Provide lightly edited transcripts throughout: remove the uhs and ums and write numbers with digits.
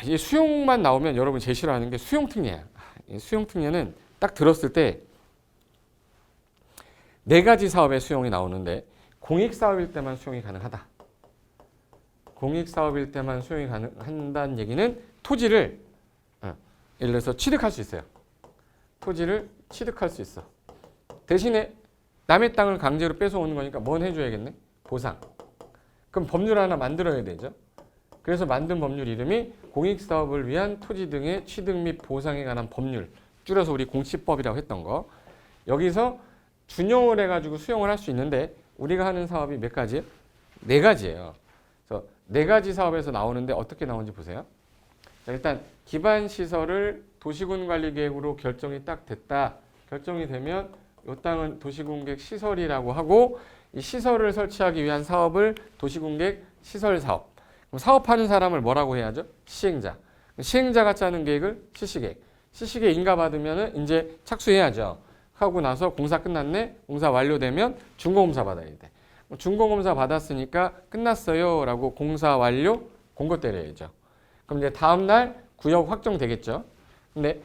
이 수용만 나오면 여러분 제일 싫어하는 게 수용특례야. 이 수용특례는 딱 들었을 때 네 가지 사업의 수용이 나오는데 공익사업일 때만 수용이 가능하다. 공익사업일 때만 수용이 가능한다는 얘기는 토지를 예를 들어서 취득할 수 있어요. 토지를 취득할 수 있어. 대신에 남의 땅을 강제로 뺏어오는 거니까 뭔 해줘야겠네? 보상. 그럼 법률 하나 만들어야 되죠. 그래서 만든 법률 이름이 공익사업을 위한 토지 등의 취득 및 보상에 관한 법률, 줄여서 우리 공시법이라고 했던 거. 여기서 준용을 해가지고 수용을 할 수 있는데 우리가 하는 사업이 몇 가지예요? 네 가지예요. 그래서 네 가지 사업에서 나오는데 어떻게 나오는지 보세요. 자, 일단 기반 시설을 도시군관리계획으로 결정이 딱 됐다. 결정이 되면 이 땅은 도시군계획 시설이라고 하고 이 시설을 설치하기 위한 사업을 도시군계획 시설사업. 그럼 사업하는 사람을 뭐라고 해야죠? 시행자. 시행자가 짜는 계획을 실시계획. 실시계획 인가받으면 이제 착수해야죠. 하고 나서 공사 끝났네. 공사 완료되면 준공검사 받아야 돼. 준공검사 받았으니까 끝났어요 라고 공사 완료 공고 때려야죠. 그럼 이제 다음날 구역 확정되겠죠. 근데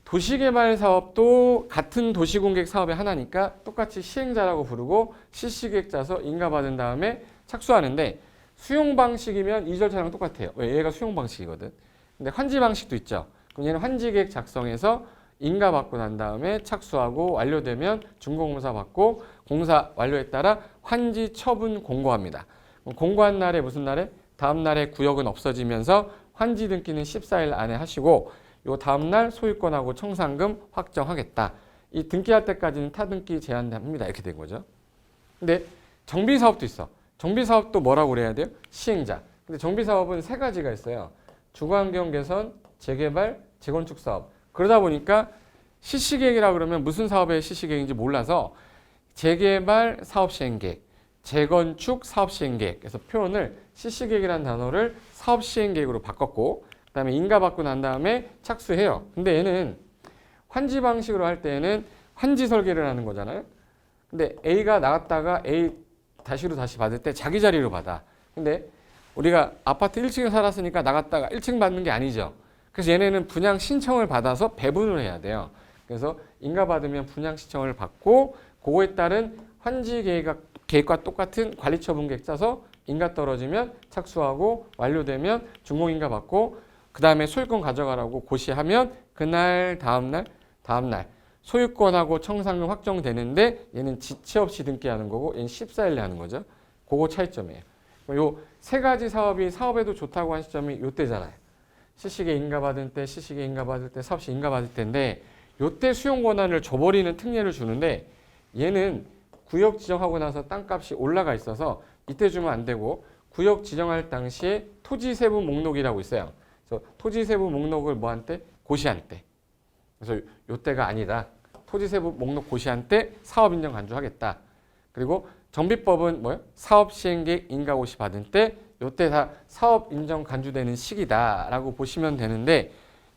도시개발 사업도 같은 도시공계획 사업의 하나니까 똑같이 시행자라고 부르고 실시계획 짜서 인가받은 다음에 착수하는데 수용 방식이면 이 절차랑 똑같아요. 왜? 얘가 수용 방식이거든. 근데 환지 방식도 있죠. 그럼 얘는 환지계획 작성해서 인가받고 난 다음에 착수하고 완료되면 준공검사 받고 공사 완료에 따라 환지 처분 공고합니다. 공고한 날에 무슨 날에? 다음 날에 구역은 없어지면서 환지 등기는 14일 안에 하시고 요 다음 날 소유권하고 청산금 확정하겠다. 이 등기할 때까지는 타등기 제한합니다. 이렇게 된 거죠. 근데 정비사업도 있어. 정비사업도 뭐라고 그래야 돼요? 시행자. 근데 정비사업은 세 가지가 있어요. 주거환경 개선, 재개발, 재건축 사업. 그러다 보니까 실시계획이라 그러면 무슨 사업의 실시계획인지 몰라서 재개발 사업시행계획, 재건축 사업시행계획 그래서 표현을 실시계획이라는 단어를 사업시행계획으로 바꿨고 그 다음에 인가받고 난 다음에 착수해요. 근데 얘는 환지 방식으로 할 때는 환지 설계를 하는 거잖아요. 근데 A가 나갔다가 A 다시로 다시 받을 때 자기 자리로 받아. 근데 우리가 아파트 1층에 살았으니까 나갔다가 1층 받는 게 아니죠. 그래서 얘네는 분양 신청을 받아서 배분을 해야 돼요. 그래서 인가받으면 분양 신청을 받고 그거에 따른 환지 계획과 똑같은 관리처분계획 짜서 인가 떨어지면 착수하고 완료되면 준공인가 받고 그 다음에 소유권 가져가라고 고시하면 그날 다음날 소유권하고 청산금 확정되는데 얘는 지체 없이 등기하는 거고 얘는 14일에 하는 거죠. 그거 차이점이에요. 요 세 가지 사업이 사업에도 좋다고 한 시점이 요때잖아요. 실시계 인가받을 때, 실시계 인가받을 때, 사업시 인가받을 때인데 요때 수용 권한을 줘버리는 특례를 주는데 얘는 구역 지정하고 나서 땅값이 올라가 있어서 이때 주면 안 되고 구역 지정할 당시에 토지 세부 목록이라고 있어요. 그래서 토지 세부 목록을 뭐 한 때? 고시한 때. 그래서 요때가 아니다. 토지 세부 목록 고시한 때 사업 인정 간주하겠다. 그리고 정비법은 뭐예요? 사업 시행계획 인가 고시 받은 때 요때 다 사업 인정 간주되는 시기다라고 보시면 되는데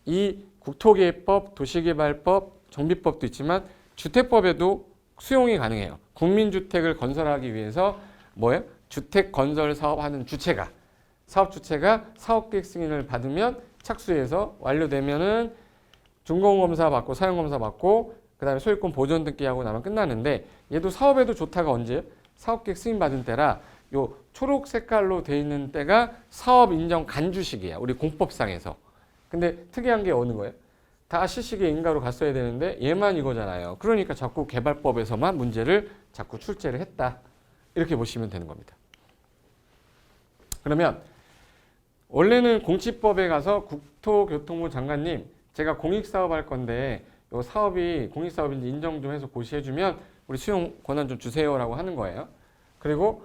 이 국토계획법, 도시개발법, 정비법도 있지만 주택법에도 수용이 가능해요. 국민주택을 건설하기 위해서 뭐예요? 주택 건설 사업하는 주체가 사업 주체가 사업계획 승인을 받으면 착수해서 완료되면은 준공검사 받고 사용검사 받고 그 다음에 소유권 보존 등기하고 나면 끝나는데 얘도 사업에도 좋다가 언제예요? 사업계획 승인 받은 때라 요 초록 색깔로 돼 있는 때가 사업 인정 간주 시기야. 우리 공법상에서. 근데 특이한 게 어느 거예요? 다 실시계 인가로 갔어야 되는데 얘만 이거잖아요. 그러니까 자꾸 개발법에서만 문제를 자꾸 출제를 했다. 이렇게 보시면 되는 겁니다. 그러면 원래는 공시법에 가서 국토교통부 장관님 제가 공익사업 할 건데 요 사업이 공익사업인지 인정 좀 해서 고시해주면 우리 수용 권한 좀 주세요라고 하는 거예요. 그리고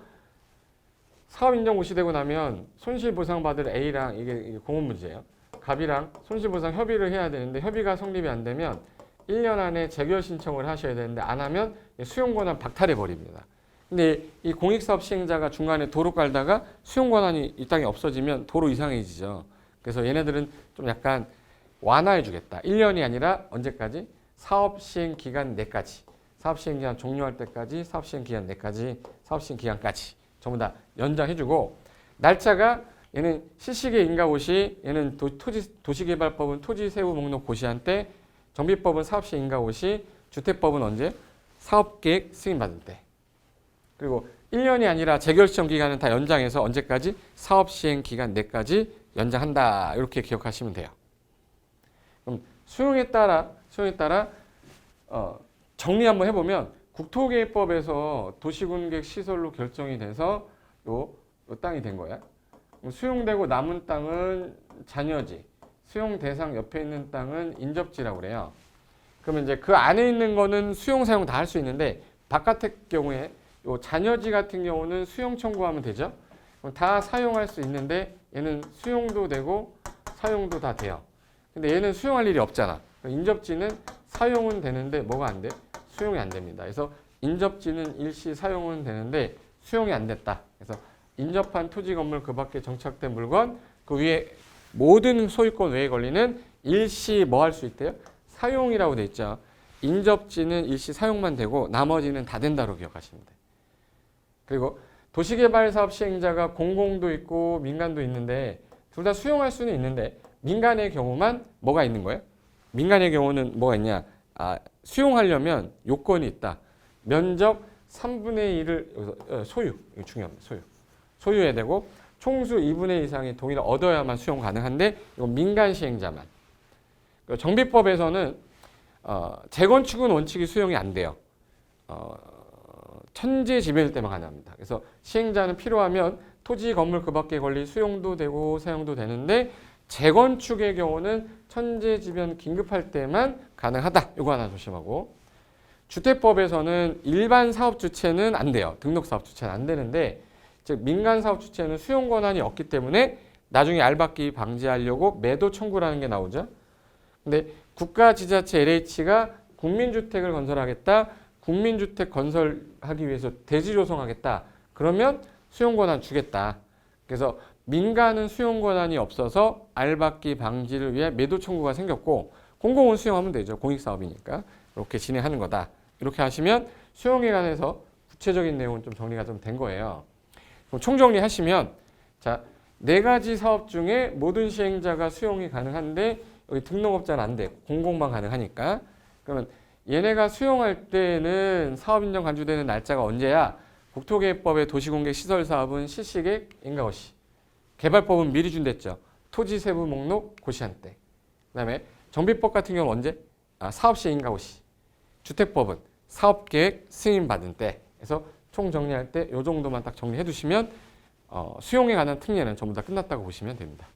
사업 인정 고시되고 나면 손실보상 받을 A랑 이게 공원 문제예요. 갑이랑 손실보상 협의를 해야 되는데 협의가 성립이 안 되면 1년 안에 재결 신청을 하셔야 되는데 안 하면 수용 권한 박탈해 버립니다. 근데 이 공익사업 시행자가 중간에 도로 깔다가 수용 권한이 이 땅에 없어지면 도로 이상해지죠. 그래서 얘네들은 좀 약간 완화해 주겠다. 1년이 아니라 언제까지? 사업 시행 기간 내까지. 사업 시행 기간 종료할 때까지, 사업 시행 기간 내까지, 사업 시행 기간까지 전부 다 연장해 주고 날짜가 얘는 시시계 인가고시, 얘는 도시개발법은 토지세부 목록 고시한 때, 정비법은 사업시 인가고시, 주택법은 언제? 사업계획 승인받을 때. 그리고 1년이 아니라 재결시험 기간은 다 연장해서 언제까지? 사업시행 기간 내까지 연장한다. 이렇게 기억하시면 돼요. 그럼 수용에 따라 정리 한번 해보면 국토계획법에서 도시군객 시설로 결정이 돼서 요 땅이 된 거야. 수용되고 남은 땅은 잔여지, 수용 대상 옆에 있는 땅은 인접지라고 그래요. 그러면 이제 그 안에 있는 거는 수용 사용 다 할 수 있는데 바깥의 경우에 요 잔여지 같은 경우는 수용 청구하면 되죠. 그럼 다 사용할 수 있는데 얘는 수용도 되고 사용도 다 돼요. 근데 얘는 수용할 일이 없잖아. 인접지는 사용은 되는데 뭐가 안 돼? 수용이 안 됩니다. 그래서 인접지는 일시 사용은 되는데 수용이 안 됐다. 그래서 인접한 토지 건물 그 밖에 정착된 물건 그 위에 모든 소유권 외에 걸리는 일시 뭐 할 수 있대요? 사용이라고 돼 있죠. 인접지는 일시 사용만 되고 나머지는 다 된다로 기억하시면 돼요. 그리고 도시개발사업 시행자가 공공도 있고 민간도 있는데 둘 다 수용할 수는 있는데 민간의 경우만 뭐가 있는 거예요? 민간의 경우는 뭐가 있냐? 수용하려면 요건이 있다. 면적 3분의 1을 소유, 이거 중요합니다. 소유해야 되고 총수 2분의 1 이상의 동의를 얻어야만 수용 가능한데 이건 민간 시행자만. 정비법에서는 재건축은 원칙이 수용이 안 돼요. 천재지변일 때만 가능합니다. 그래서 시행자는 필요하면 토지 건물 그 밖에 걸릴 수용도 되고 사용도 되는데 재건축의 경우는 천재지변 긴급할 때만 가능하다. 이거 하나 조심하고. 주택법에서는 일반 사업 주체는 안 돼요. 등록 사업 주체는 안 되는데 즉 민간 사업 주체는 수용 권한이 없기 때문에 나중에 알박기 방지하려고 매도 청구라는 게 나오죠. 근데 국가 지자체 LH가 국민주택을 건설하겠다. 국민주택 건설하기 위해서 대지 조성하겠다. 그러면 수용 권한 주겠다. 그래서 민간은 수용 권한이 없어서 알박기 방지를 위해 매도 청구가 생겼고 공공은 수용하면 되죠. 공익사업이니까. 이렇게 진행하는 거다. 이렇게 하시면 수용에 관해서 구체적인 내용은 좀 정리가 좀 된 거예요. 그럼 총정리하시면 자, 4가지 사업 중에 모든 시행자가 수용이 가능한데 여기 등록업자는 안 돼. 공공만 가능하니까. 그러면 얘네가 수용할 때는 사업인정 간주되는 날짜가 언제야? 국토계획법의 도시공개 시설사업은 실시계획 인가고시. 개발법은 미리 준댔죠. 토지세부 목록 고시한 때. 그 다음에 정비법 같은 경우는 언제? 사업시 인가고시. 주택법은 사업계획 승인받은 때. 그래서 총 정리할 때 이 정도만 딱 정리해 두시면 수용에 관한 특례는 전부 다 끝났다고 보시면 됩니다.